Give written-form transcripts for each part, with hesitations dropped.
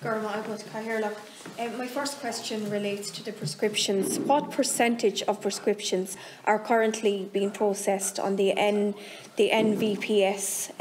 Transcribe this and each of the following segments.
My first question relates to the prescriptions. What percentage of prescriptions are currently being processed on the NVPS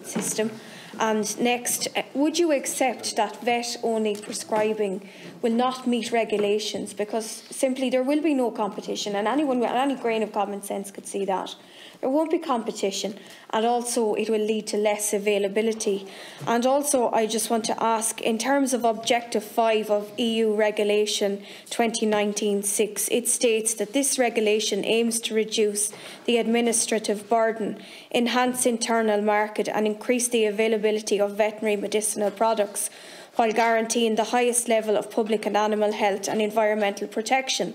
system? And next, would you accept that vet-only prescribing will not meet regulations, because simply there will be no competition, and anyone with any grain of common sense could see that? There won't be competition, and also it will lead to less availability. And also, I just want to ask, in terms of Objective 5 of EU Regulation 2019-6, it states that this regulation aims to reduce the administrative burden, enhance internal market and increase the availability of veterinary medicinal products, while guaranteeing the highest level of public and animal health and environmental protection.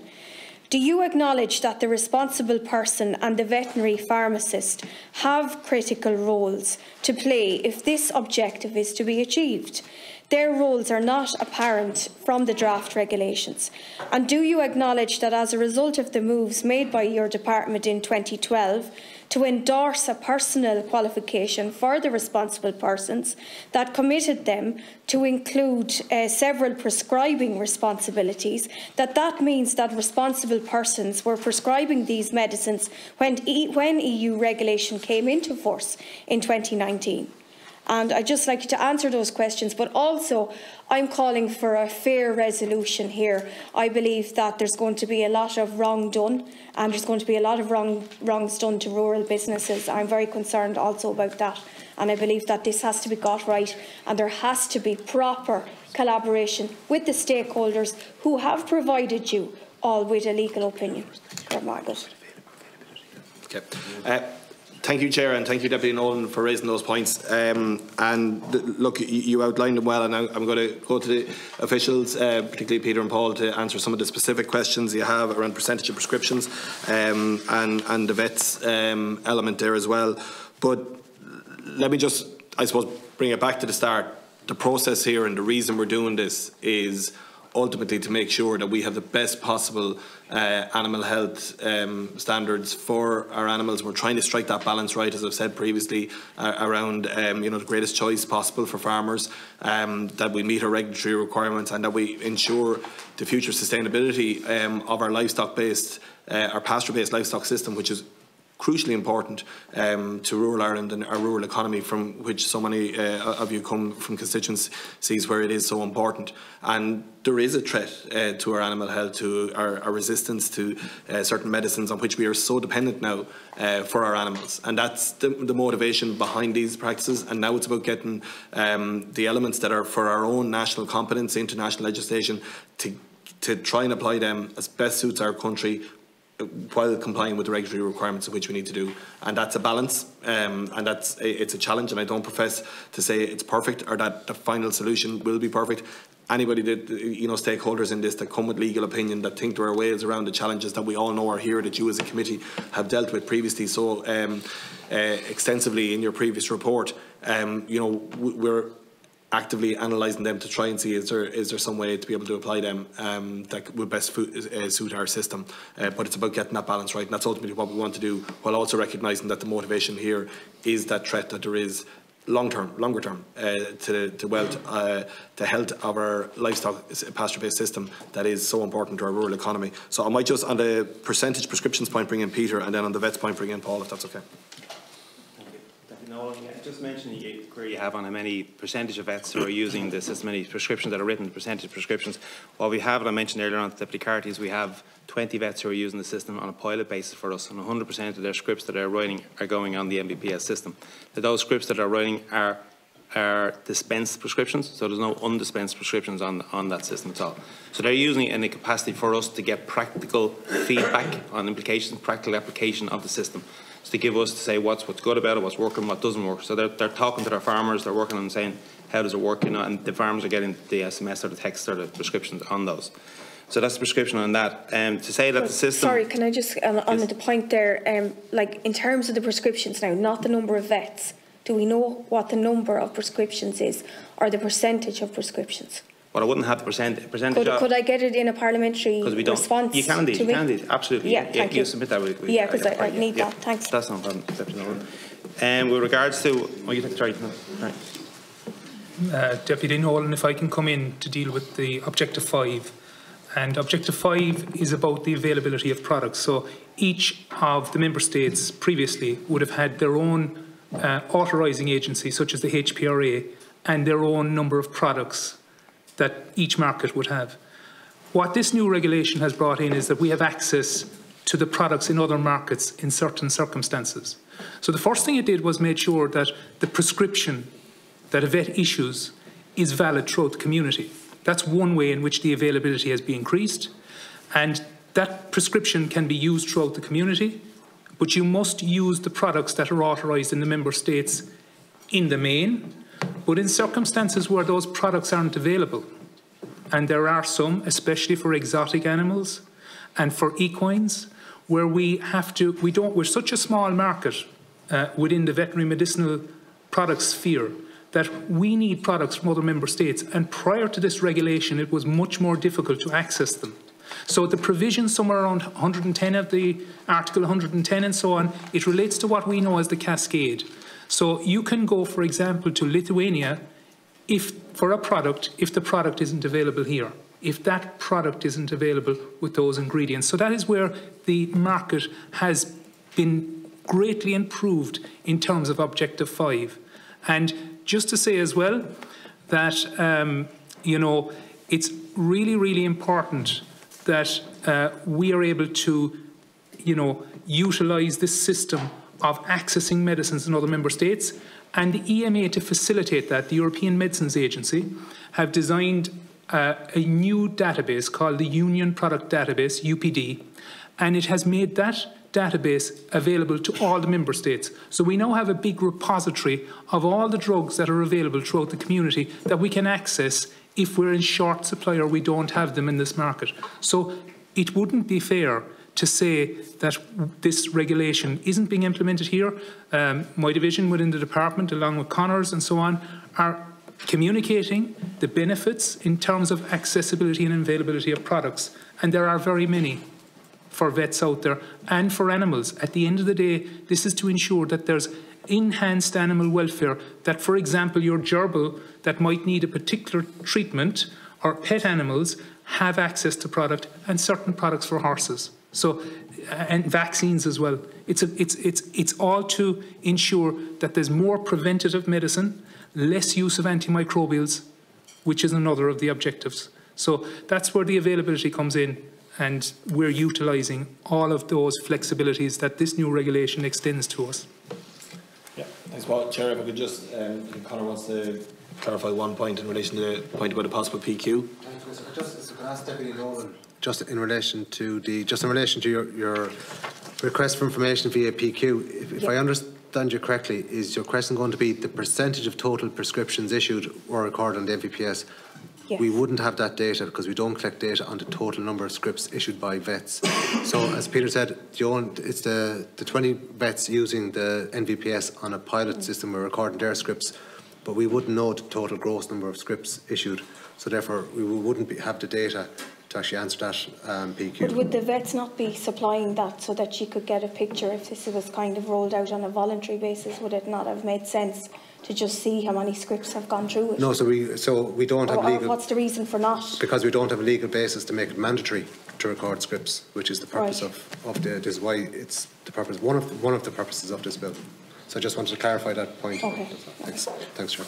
Do you acknowledge that the responsible person and the veterinary pharmacist have critical roles to play if this objective is to be achieved? Their roles are not apparent from the draft regulations. And do you acknowledge that as a result of the moves made by your department in 2012 to endorse a personal qualification for the responsible persons that committed them to include several prescribing responsibilities, that means that responsible persons were prescribing these medicines when EU regulation came into force in 2019? And I'd just like you to answer those questions, but also I'm calling for a fair resolution here. I believe that there's going to be a lot of wrong done, and there's going to be a lot of wrongs done to rural businesses. I'm very concerned also about that, and I believe that this has to be got right, and there has to be proper collaboration with the stakeholders who have provided you all with a legal opinion. Okay. Thank you, Chair, and thank you, Deputy Nolan, for raising those points. Look, you outlined them well, and I'm going to go to the officials, particularly Peter and Paul, to answer some of the specific questions you have around percentage of prescriptions and the vets element there as well. But let me just, I suppose, bring it back to the start. The process here and the reason we're doing this is ultimately to make sure that we have the best possible animal health standards for our animals. We're trying to strike that balance right, as I've said previously, around the greatest choice possible for farmers, that we meet our regulatory requirements, and that we ensure the future sustainability of our livestock-based, our pasture-based livestock system, which is crucially important to rural Ireland and our rural economy, from which so many of you come from constituencies where it is so important. And there is a threat to our animal health, to our resistance to certain medicines on which we are so dependent now for our animals. And that's the motivation behind these practices. And now it's about getting the elements that are for our own national competence, international legislation, to try and apply them as best suits our country, while complying with the regulatory requirements of which we need to do. And that's a balance, and it's a challenge, and I don't profess to say it's perfect or that the final solution will be perfect. Anybody that, stakeholders in this that come with legal opinion, that think there are ways around the challenges that we all know are here, that you as a committee have dealt with previously so extensively in your previous report, we're actively analysing them to try and see is there some way to be able to apply them that would best suit our system. But it's about getting that balance right, and that's ultimately what we want to do, while also recognising that the motivation here is that threat that there is longer term to the health of our livestock pasture-based system that is so important to our rural economy. So I might just, on the percentage prescriptions point, bring in Peter, and then on the vets point, bring in Paul, if that's okay. Just mention the query you have on how many percentage of vets who are using the system, many prescriptions that are written, percentage of prescriptions. What we have, and I mentioned earlier on to Deputy Carty, is we have 20 vets who are using the system on a pilot basis for us, and 100% of their scripts that are writing are going on the MBPS system. Those scripts that are writing are dispensed prescriptions, so there's no undispensed prescriptions on that system at all. So they're using it in a capacity for us to get practical feedback on implications, practical application of the system. To give us to say what's good about it, what's working, what doesn't work. So they're talking to their farmers, they're working on saying how does it work, and the farmers are getting the SMS or the text or the prescriptions on those. So that's the prescription on that. To say that the system. Sorry, can I just on the point there, like in terms of the prescriptions now, not the number of vets. Do we know what the number of prescriptions is, or the percentage of prescriptions? Well, I wouldn't have the percentage. Could I get it in a parliamentary response? You can indeed, absolutely. Yeah, thank you. Submit that with yeah, because I need that. Thanks. That's no problem. With regards to, well, you take sorry. Deputy Nolan, if I can come in to deal with the Objective 5. And Objective 5 is about the availability of products. So each of the member states previously would have had their own authorising agency, such as the HPRA, and their own number of products that each market would have. What this new regulation has brought in is that we have access to the products in other markets in certain circumstances. So the first thing it did was made sure that the prescription that a vet issues is valid throughout the community. That's one way in which the availability has been increased, and that prescription can be used throughout the community, but you must use the products that are authorised in the member states in the main. But in circumstances where those products aren't available, and there are some, especially for exotic animals and for equines, where we're such a small market within the veterinary medicinal product sphere that we need products from other member states. And prior to this regulation, it was much more difficult to access them. So the provision somewhere around 110 of the Article 110 and so on, it relates to what we know as the cascade. So you can go, for example, to Lithuania for a product if the product isn't available here, if that product isn't available with those ingredients. So that is where the market has been greatly improved in terms of Objective 5. And just to say as well that, you know, it's really, really important that we are able to, you know, utilise this system of accessing medicines in other member states. And the EMA, to facilitate that, the European Medicines Agency, have designed a new database called the Union Product Database, UPD, and it has made that database available to all the member states. So we now have a big repository of all the drugs that are available throughout the community that we can access if we're in short supply or we don't have them in this market. So it wouldn't be fair to say that this regulation isn't being implemented here. My division within the department, along with Connors and so on, are communicating the benefits in terms of accessibility and availability of products. And there are very many for vets out there and for animals. At the end of the day, this is to ensure that there's enhanced animal welfare, that, for example, your gerbil that might need a particular treatment, or pet animals have access to product, and certain products for horses. So, and vaccines as well. It's all to ensure that there's more preventative medicine, less use of antimicrobials, which is another of the objectives. So that's where the availability comes in, and we're utilising all of those flexibilities that this new regulation extends to us. Yeah, thanks, Paul. Chair, if I could just, Conor wants to clarify one point in relation to the point about a possible PQ. Just ask Deputy Nolan, just in relation to your request for information via PQ. If I understand you correctly, is your question going to be the percentage of total prescriptions issued or recorded on the NVPS? Yes. We wouldn't have that data because we don't collect data on the total number of scripts issued by vets. So, as Peter said, it's the 20 vets using the NVPS on a pilot system are recording their scripts, but we wouldn't know the total gross number of scripts issued. So, therefore, we wouldn't have the data to actually answer that PQ. But would the vets not be supplying that so that you could get a picture if this was kind of rolled out on a voluntary basis? Would it not have made sense to just see how many scripts have gone through it? No, so we don't have legal. What's the reason for not? Because we don't have a legal basis to make it mandatory to record scripts, which is the purpose of this is why it's the purpose, one of the purposes of this bill. So I just wanted to clarify that point. Okay. Thanks, Chair.